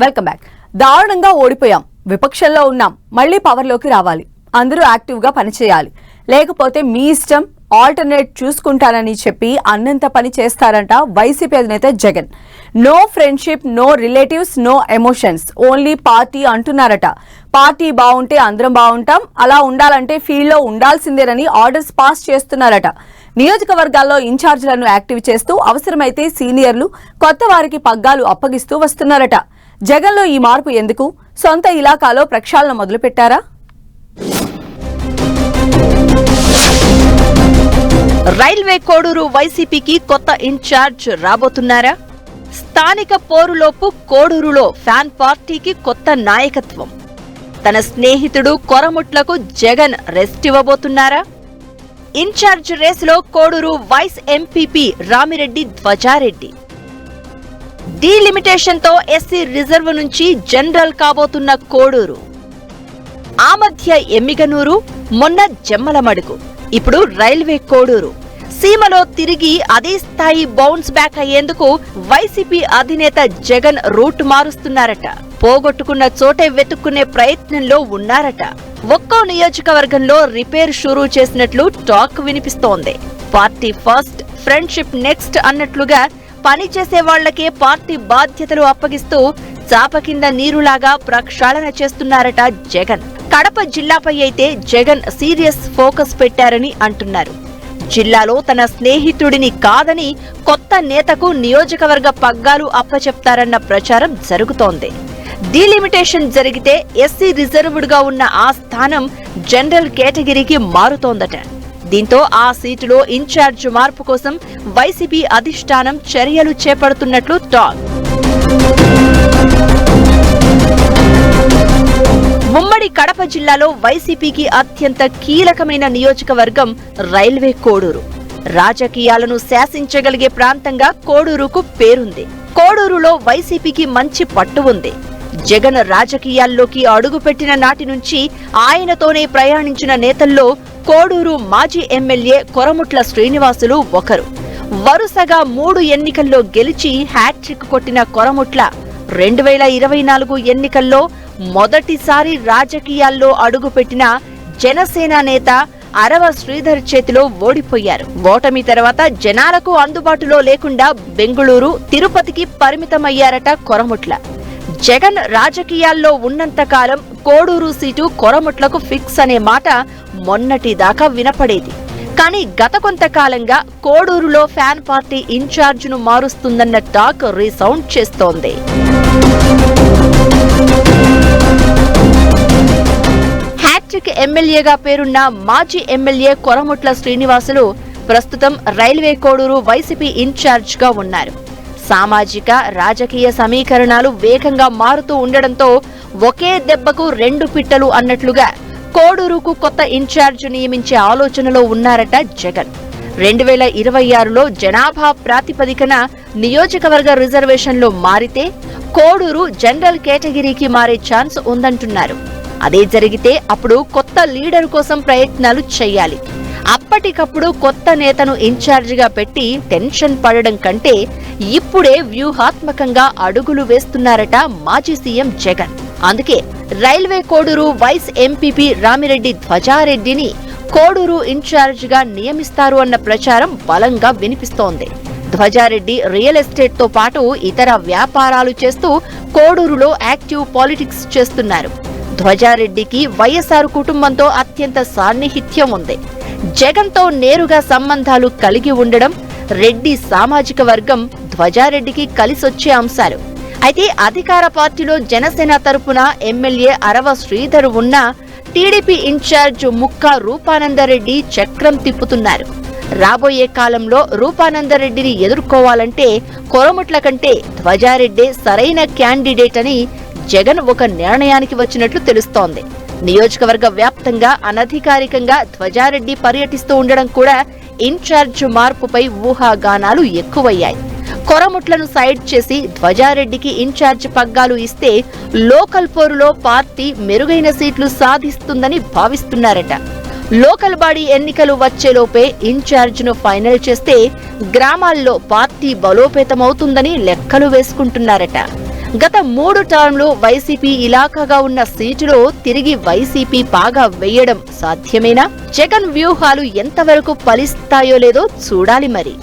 Welcome back. దారుణంగా ఓడిపోయాం, విపక్షంలో ఉన్నాం, మళ్ళీ పవర్లోకి రావాలి, అందరూ యాక్టివ్గా పనిచేయాలి, లేకపోతే మీ ఇష్టం, ఆల్టర్నేట్ చూసుకుంటానని చెప్పి అన్నంత పని చేస్తారంట వైసీపీ అధినేత Jagan. No friendship, no relatives, no emotions, only party అంటున్నారట. పార్టీ బాగుంటే అందరం బాగుంటాం, అలా ఉండాలంటే ఫీల్డ్లో ఉండాల్సిందేనని ఆర్డర్స్ పాస్ చేస్తున్నారట. నియోజకవర్గాల్లో ఇన్ఛార్జీలను యాక్టివ్ చేస్తూ అవసరమైతే సీనియర్లు, కొత్త వారికి పగ్గాలు అప్పగిస్తూ వస్తున్నారట. జగన్లో ఈ మార్పు ఎందుకు? సొంత ఇలాకాలో ప్రక్షాళన మొదలుపెట్టారా? రైల్వే కోడూరు వైసీపీకి కొత్త ఇన్ఛార్జ్ రాబోతున్నారా? స్థానిక పోరులోపు కోడూరులో ఫ్యాన్ పార్టీకి కొత్త నాయకత్వం. తన స్నేహితుడు కొరముట్లకు జగన్ రెస్ట్ ఇవ్వబోతున్నారా? ఇన్ఛార్జ్ రేసులో Koduru vice MPP Ramireddy Dhwajareddy. Delimitation తో ఎస్సీ రిజర్వ్ నుంచి జనరల్ కాబోతున్న కోడూరు. ఆ మధ్య ఎమ్మిగనూరు, మొన్న జమ్మలమడుగు, ఇప్పుడు రైల్వే కోడూరు. సీమలో తిరిగి అదే స్థాయి బౌన్స్ బ్యాక్ అయ్యేందుకు వైసీపీ అధినేత జగన్ రూట్ మారుస్తున్నారట. పోగొట్టుకున్న చోటే వెతుక్కునే ప్రయత్నంలో ఉన్నారట. ఒక్కో నియోజకవర్గంలో రిపేర్ షురూ చేసినట్లు టాక్ వినిపిస్తోంది. పార్టీ ఫస్ట్, ఫ్రెండ్షిప్ నెక్స్ట్ అన్నట్లుగా పనిచేసే వాళ్లకే పార్టీ బాధ్యతలు అప్పగిస్తూ చాప కింద నీరులాగా ప్రక్షాళన చేస్తున్నారట జగన్. కడప జిల్లాపై అయితే జగన్ సీరియస్ ఫోకస్ పెట్టారని అంటున్నారు. జిల్లాలో తన స్నేహితుడిని కాదని కొత్త నేతకు నియోజకవర్గ పగ్గాలు అప్పచెప్తారన్న ప్రచారం జరుగుతోంది. డీలిమిటేషన్ జరిగితే ఎస్సీ రిజర్వ్డ్గా ఉన్న ఆ స్థానం జనరల్ కేటగిరీకి మారుతోందట. దీంతో ఆ సీటులో ఇన్ఛార్జ్ మార్పు కోసం వైసీపీ అధిష్టానం చర్యలు చేపడుతున్నట్లు టాక్. ఉమ్మడి కడప జిల్లాలో వైసీపీకి అత్యంత కీలకమైన నియోజకవర్గం రైల్వే కోడూరు. రాజకీయాలను శాసించగలిగే ప్రాంతంగా కోడూరుకు పేరుంది. కోడూరులో వైసీపీకి మంచి పట్టు ఉంది. జగన్ రాజకీయాల్లోకి అడుగుపెట్టిన నాటి నుంచి ఆయనతోనే ప్రయాణించిన నేతల్లో కోడూరు మాజీ ఎమ్మెల్యే కొరముట్ల శ్రీనివాసులు ఒకరు. వరుసగా 3 ఎన్నికల్లో గెలిచి హ్యాట్రిక్ కొట్టిన కొరముట్ల 2024 ఎన్నికల్లో మొదటిసారి రాజకీయాల్లో అడుగుపెట్టిన జనసేన నేత అరవ శ్రీధర్ చేతిలో ఓడిపోయారు. ఓటమి తర్వాత జనాలకు అందుబాటులో లేకుండా బెంగుళూరు, తిరుపతికి పరిమితమయ్యారట కొరముట్ల. జగన్ రాజకీయాల్లో ఉన్నంతకాలం కోడూరు సీటు కొరముట్లకు ఫిక్స్ అనే మాట మొన్నటిదాకా వినపడేది. కానీ గత కొంతకాలంగా కోడూరులో ఫ్యాన్ పార్టీ ఇన్ఛార్జ్ను మారుస్తుందన్న టాక్ రీసౌండ్ చేస్తోంది. హ్యాట్రిక్ ఎమ్మెల్యేగా పేరున్న మాజీ ఎమ్మెల్యే కొరముట్ల శ్రీనివాసులు ప్రస్తుతం రైల్వే కోడూరు వైసీపీ ఇన్ఛార్జ్గా ఉన్నారు. సామాజిక, రాజకీయ సమీకరణాలు వేగంగా మారుతూ ఉండడంతో ఒకే దెబ్బకు 2 పిట్టలు అన్నట్లుగా కోడూరుకు కొత్త ఇన్ఛార్జ్ నియమించే ఆలోచనలో ఉన్నారట జగన్. 2026లో జనాభా ప్రాతిపదికన నియోజకవర్గ రిజర్వేషన్లు మారితే కోడూరు జనరల్ కేటగిరీకి మారే ఛాన్స్ ఉందంటున్నారు. అదే జరిగితే అప్పుడు కొత్త లీడర్ కోసం ప్రయత్నాలు చేయాలి. అప్పటికప్పుడు కొత్త నేతను ఇన్ఛార్జిగా పెట్టి టెన్షన్ పడడం కంటే ఇప్పుడే వ్యూహాత్మకంగా అడుగులు వేస్తున్నారట మాజీ సీఎం జగన్. అందుకే railway Koduru vice MPP Ramireddy ధ్వజారెడ్డిని కోడూరు ఇన్ఛార్జిగా నియమిస్తారు అన్న ప్రచారం బలంగా వినిపిస్తోంది. ధ్వజారెడ్డి రియల్ ఎస్టేట్ తో పాటు ఇతర వ్యాపారాలు చేస్తూ కోడూరులో యాక్టివ్ పాలిటిక్స్ చేస్తున్నారు. ధ్వజారెడ్డికి వైఎస్ఆర్ కుటుంబంతో అత్యంత సాన్నిహిత్యం ఉంది. జగన్తో నేరుగా సంబంధాలు కలిగి ఉండడం, రెడ్డి సామాజిక వర్గం ధ్వజారెడ్డికి కలిసొచ్చే అంశాలు. అయితే అధికార పార్టీలో జనసేన తరపున ఎమ్మెల్యే అరవ శ్రీధర్ ఉన్నా టీడీపీ ఇన్ఛార్జ్ ముక్కా రూపానందరెడ్డి చక్రం తిప్పుతున్నారు. రాబోయే కాలంలో రూపానందరెడ్డిని ఎదుర్కోవాలంటే కొరముట్ల కంటే ధ్వజారెడ్డే సరైన క్యాండిడేట్ అని జగన్ ఒక నిర్ణయానికి వచ్చినట్లు తెలుస్తోంది. నియోజకవర్గ వ్యాప్తంగా అనధికారికంగా ధ్వజారెడ్డి పర్యటిస్తూ ఉండడం కూడా ఇన్ఛార్జ్ మార్పుపై ఊహాగానాలు ఎక్కువయ్యాయి. కొరముట్లను సైడ్ చేసి ధ్వజారెడ్డికి ఇన్ఛార్జ్ పగ్గాలు ఇస్తే లోకల్ పోరులో పార్టీ మెరుగైన సీట్లు సాధిస్తుందని భావిస్తున్నారట. లోకల్ బాడీ ఎన్నికలు వచ్చేలోపే ఇన్ఛార్జ్ను ఫైనల్ చేస్తే గ్రామాల్లో పార్టీ బలోపేతమవుతుందని లెక్కలు వేసుకుంటున్నారట. గత 3 టర్మ్లు వైసీపీ ఇలాకాగా ఉన్న సీటులో తిరిగి వైసీపీ పాగా వేయడం సాధ్యమేనా? జగన్ వ్యూహాలు ఎంతవరకు ఫలిస్తాయో లేదో చూడాలి మరి.